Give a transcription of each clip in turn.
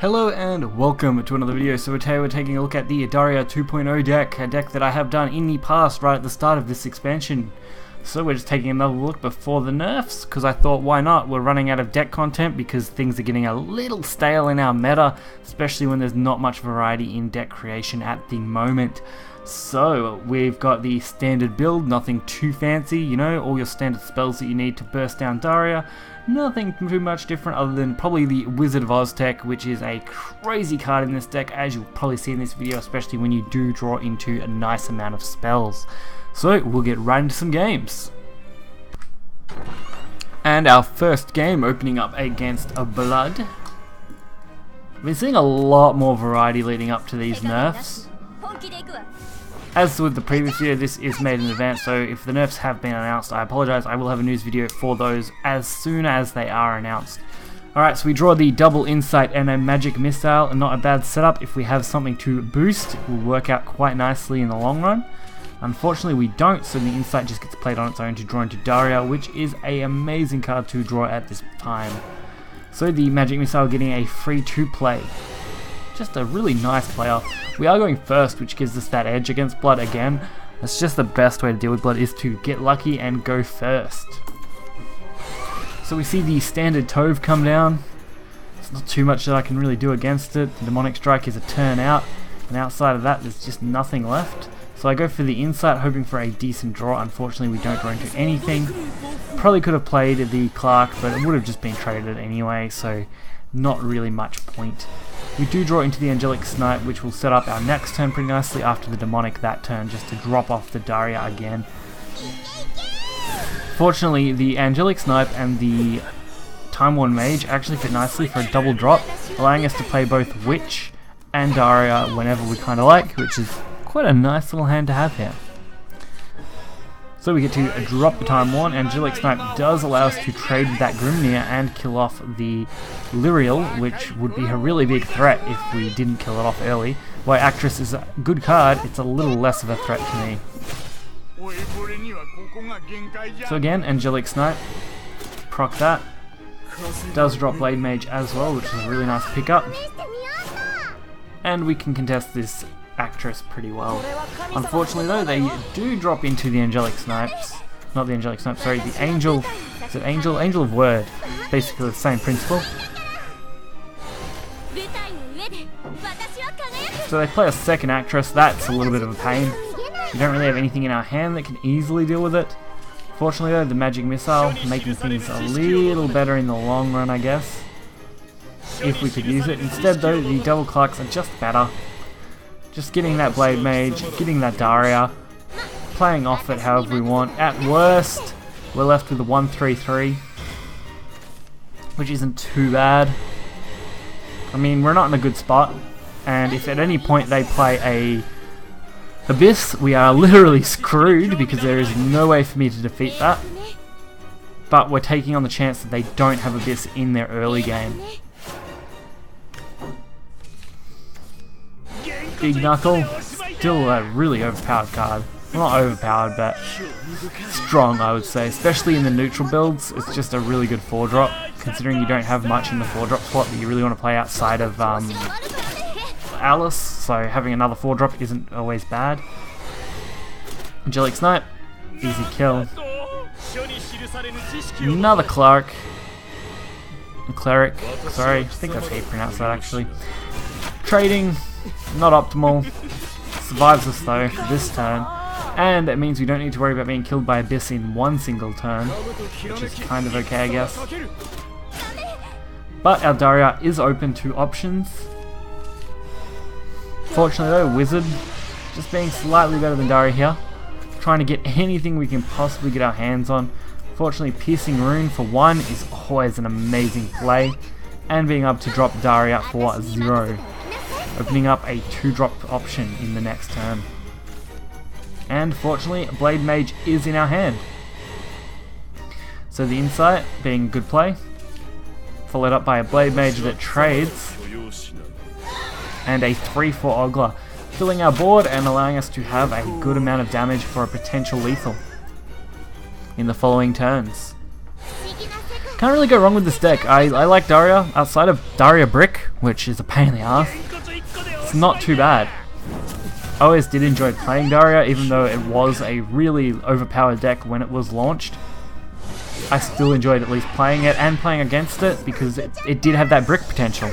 Hello and welcome to another video. So today we're taking a look at the Daria 2.0 deck, a deck that I have done in the past right at the start of this expansion. So we're just taking another look before the nerfs, because I thought why not, we're running out of deck content because things are getting a little stale in our meta, especially when there's not much variety in deck creation at the moment. So we've got the standard build, nothing too fancy, you know, all your standard spells that you need to burst down Daria. Nothing too much different other than probably the Wizard of Oz tech, which is a crazy card in this deck, as you'll probably see in this video, especially when you do draw into a nice amount of spells. So we'll get right into some games. And our first game opening up against a Blood. I've been seeing a lot more variety leading up to these nerfs. As with the previous video, this is made in advance, so if the nerfs have been announced, I apologize. I will have a news video for those as soon as they are announced. Alright, so we draw the double insight and a magic missile, and not a bad setup. If we have something to boost, it will work out quite nicely in the long run. Unfortunately we don't, so the insight just gets played on its own to draw into Daria, which is an amazing card to draw at this time. So the magic missile getting a free to play. Just a really nice player. We are going first, which gives us that edge against Blood again. That's just the best way to deal with Blood, is to get lucky and go first. So we see the standard Tove come down. There's not too much that I can really do against it. The Demonic Strike is a turn out, and outside of that there's just nothing left. So I go for the insight, hoping for a decent draw. Unfortunately we don't draw into anything. Probably could have played the Clark, but it would have just been traded anyway, so not really much point. We do draw into the Angelic Snipe, which will set up our next turn pretty nicely after the Demonic that turn, just to drop off the Daria again. Fortunately, the Angelic Snipe and the Time Worn Mage actually fit nicely for a double drop, allowing us to play both Witch and Daria whenever we kind of like, which is quite a nice little hand to have here. So we get to drop the Time Worn. Angelic Snipe does allow us to trade that Grimnir and kill off the Lyriel, which would be a really big threat if we didn't kill it off early. While Actress is a good card, it's a little less of a threat to me. So again, Angelic Snipe, proc that. Does drop Blade Mage as well, which is a really nice pickup. And we can contest this Actress pretty well. Unfortunately though, they do drop into the Angelic Snipes. Not the Angelic Snipes, sorry, the Angel. Is it Angel? Angel of Word. Basically the same principle. So they play a second Actress. That's a little bit of a pain. We don't really have anything in our hand that can easily deal with it. Fortunately though, the Magic Missile making things a little better in the long run, I guess, if we could use it. Instead though, the double Clarks are just better. Just getting that Blade Mage, getting that Daria, playing off it however we want. At worst, we're left with a 1-3-3, which isn't too bad. I mean, we're not in a good spot, and if at any point they play a Abyss, we are literally screwed because there is no way for me to defeat that. But we're taking on the chance that they don't have Abyss in their early game. Big Knuckle, still a really overpowered card. Well, not overpowered, but strong, I would say. Especially in the neutral builds, it's just a really good 4-drop, considering you don't have much in the 4-drop slot that you really want to play outside of Alice, so having another 4-drop isn't always bad. Angelic Snipe, easy kill. Another Cleric, sorry, I think that's how you pronounce that actually. Trading, not optimal. Survives us though for this turn, and it means we don't need to worry about being killed by Abyss in one single turn, which is kind of okay, I guess. But our Daria is open to options. Fortunately though, Wizard just being slightly better than Daria here, trying to get anything we can possibly get our hands on. Fortunately, Piercing Rune for 1 is always an amazing play, and being able to drop Daria for 0. Opening up a 2-drop option in the next turn. And fortunately, Blade Mage is in our hand. So the Insight being a good play, followed up by a Blade Mage that trades, and a 3-4 Ogler, filling our board and allowing us to have a good amount of damage for a potential lethal in the following turns. Can't really go wrong with this deck. I like Daria, outside of Daria Brick, which is a pain in the ass. It's not too bad. I always did enjoy playing Daria, even though it was a really overpowered deck when it was launched. I still enjoyed at least playing it and playing against it because it did have that brick potential.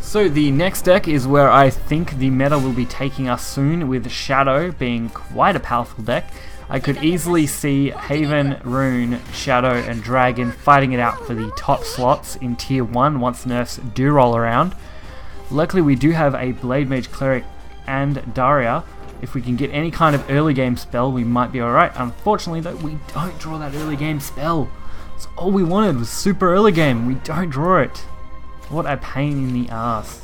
So the next deck is where I think the meta will be taking us soon, with Shadow being quite a powerful deck. I could easily see Haven, Rune, Shadow and Dragon fighting it out for the top slots in tier 1 once nerfs do roll around. Luckily we do have a Blade Mage Cleric and Daria. If we can get any kind of early game spell, we might be alright. Unfortunately though, we don't draw that early game spell. So all we wanted was super early game. We don't draw it. What a pain in the ass.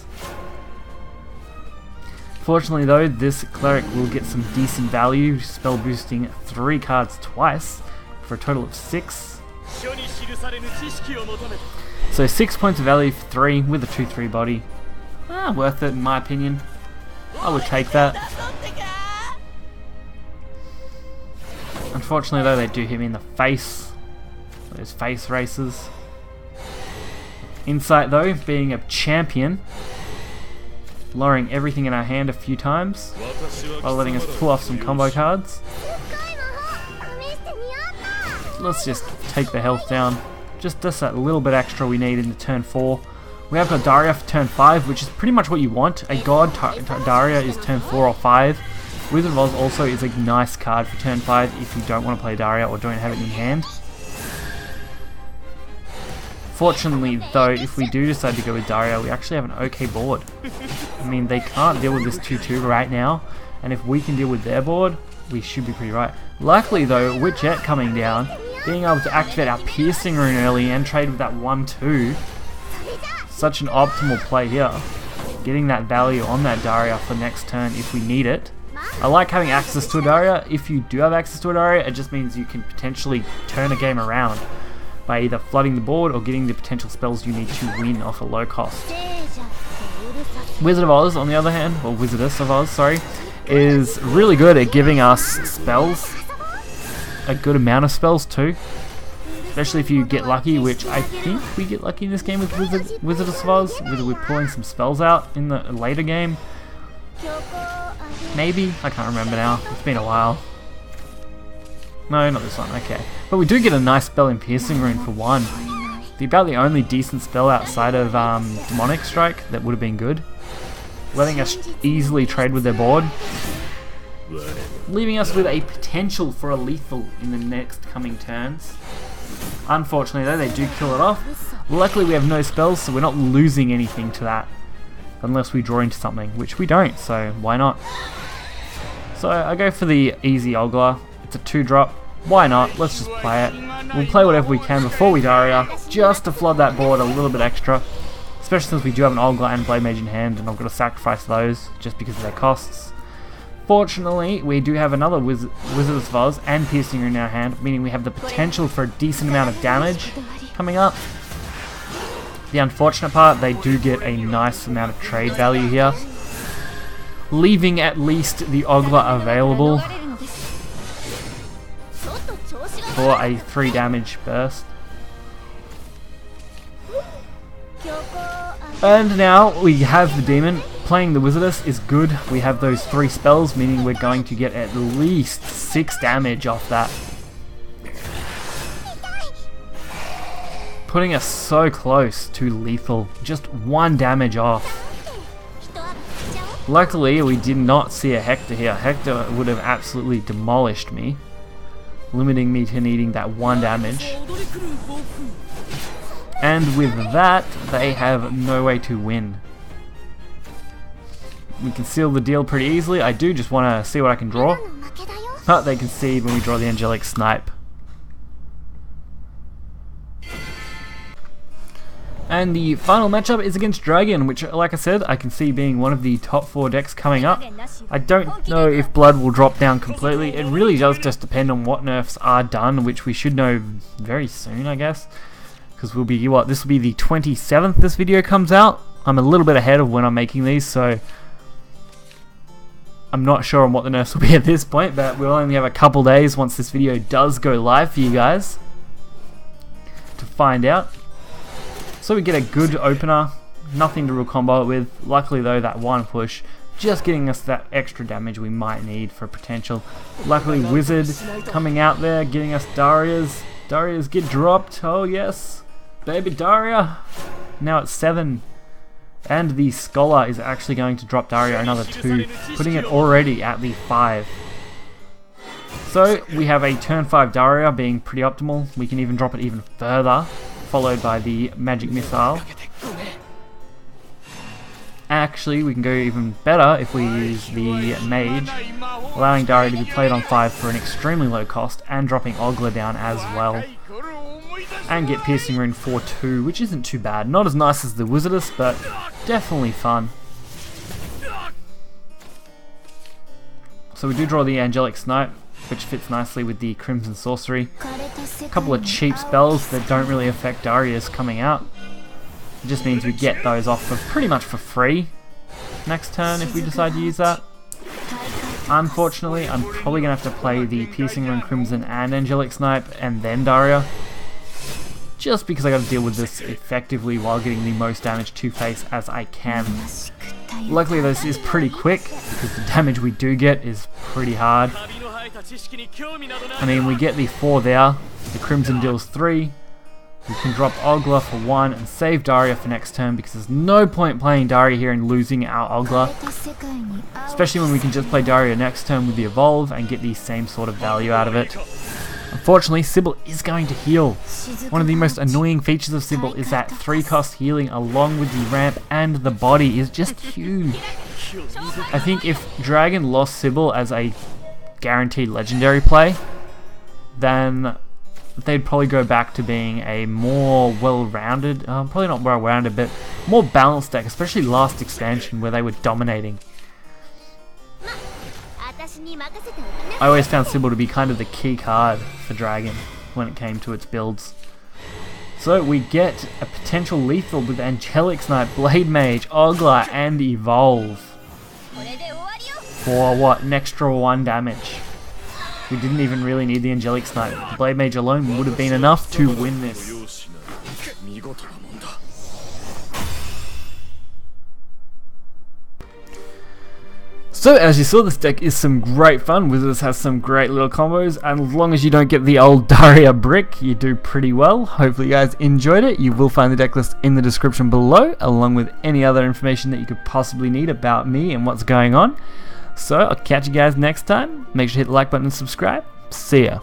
Fortunately though, this cleric will get some decent value, spell boosting 3 cards twice for a total of 6. So 6 points of value for 3 with a 2/3 body. Worth it in my opinion. I would take that. Unfortunately though, they do hit me in the face. Those face races. Insight though, being a champion, lowering everything in our hand a few times while letting us pull off some combo cards. Let's just take the health down. Just that little bit extra we need in the turn 4. We have got Daria for turn 5, which is pretty much what you want. A god Daria is turn 4 or 5. Wizard of Oz also is a nice card for turn 5 if you don't want to play Daria or don't have it in hand. Fortunately though, if we do decide to go with Daria, we actually have an okay board. I mean, they can't deal with this 2/2 right now, and if we can deal with their board, we should be pretty right. Luckily though, with Jet coming down, being able to activate our Piercing Rune early and trade with that 1/2, such an optimal play here. Getting that value on that Daria for next turn if we need it. I like having access to a Daria. If you do have access to a Daria, it just means you can potentially turn a game around by either flooding the board or getting the potential spells you need to win off a low cost. Wizard of Oz, on the other hand, or Wizardess of Oz, sorry, is really good at giving us spells. A good amount of spells too. Especially if you get lucky, which I think we get lucky in this game with Wizardess of Oz, whether we're pulling some spells out in the later game. Maybe? I can't remember now. It's been a while. No, not this one, okay. But we do get a nice spell in Piercing Rune for 1. About the only decent spell outside of Demonic Strike that would have been good. Letting us easily trade with their board. Leaving us with a potential for a lethal in the next coming turns. Unfortunately though, they do kill it off. Luckily we have no spells, so we're not losing anything to that. Unless we draw into something, which we don't, so why not? So I go for the easy Ogler. It's a 2-drop. Why not? Let's just play it. We'll play whatever we can before we Daria, just to flood that board a little bit extra. Especially since we do have an Ogler and Blade Mage in hand, and I've got to sacrifice those just because of their costs. Fortunately, we do have another Wizard of Oz and Piercing Rune in our hand, meaning we have the potential for a decent amount of damage coming up. The unfortunate part, they do get a nice amount of trade value here, leaving at least the Ogler available for a 3 damage burst. And now we have the Demon. Playing the Wizardess is good. We have those 3 spells, meaning we're going to get at least 6 damage off that. Putting us so close to lethal. Just 1 damage off. Luckily, we did not see a Hector here. Hector would have absolutely demolished me, limiting me to needing that 1 damage. And with that, they have no way to win. We can seal the deal pretty easily. I do just want to see what I can draw. But they concede when we draw the Angelic Snipe. And the final matchup is against Dragon, which, like I said, I can see being one of the top 4 decks coming up. I don't know if Blood will drop down completely. It really does just depend on what nerfs are done, which we should know very soon, I guess. Because we'll be, what, this will be the 27th this video comes out. I'm a little bit ahead of when I'm making these, so I'm not sure on what the nerfs will be at this point, but we'll only have a couple days once this video does go live for you guys to find out. So we get a good opener, nothing to real combo it with. Luckily though, that one push just getting us that extra damage we might need for potential. Luckily Wizard coming out there, getting us Darias. Darias get dropped, oh yes, baby Daria. Now it's 7. And the Scholar is actually going to drop Daria another 2, putting it already at the 5. So we have a turn 5 Daria being pretty optimal. We can even drop it even further, followed by the Magic Missile. Actually, we can go even better if we use the Mage, allowing Daria to be played on 5 for an extremely low cost, and dropping Ogler down as well. And get Piercing Rune 4-2, which isn't too bad. Not as nice as the Wizardess, but definitely fun. So we do draw the Angelic Snipe, which fits nicely with the Crimson Sorcery. A couple of cheap spells that don't really affect Daria's coming out. It just means we get those off for pretty much for free next turn if we decide to use that. Unfortunately, I'm probably going to have to play the Piercing Rune Crimson and Angelic Snipe and then Daria, just because I got to deal with this effectively while getting the most damage to face as I can. Luckily this is pretty quick, because the damage we do get is pretty hard. I mean, we get the 4 there, the Crimson deals 3, we can drop Ogler for 1 and save Daria for next turn, because there's no point playing Daria here and losing our Ogler, especially when we can just play Daria next turn with the Evolve and get the same sort of value out of it. Unfortunately, Sybil is going to heal. One of the most annoying features of Sybil is that 3-cost healing along with the ramp and the body is just huge. I think if Dragon lost Sybil as a guaranteed legendary play, then they'd probably go back to being a more well-rounded, probably not well-rounded, but more balanced deck, especially last expansion where they were dominating. I always found Sybil to be kind of the key card for Dragon when it came to its builds. So we get a potential lethal with Angelic Snipe, Blade Mage, Ogler, and Evolve. For what, an extra 1 damage. We didn't even really need the Angelic Snipe. The Blade Mage alone would have been enough to win this. So as you saw, this deck is some great fun. Wizards has some great little combos, and as long as you don't get the old Daria brick, you do pretty well. Hopefully you guys enjoyed it. You will find the deck list in the description below, along with any other information that you could possibly need about me and what's going on. So I'll catch you guys next time. Make sure to hit the like button and subscribe. See ya.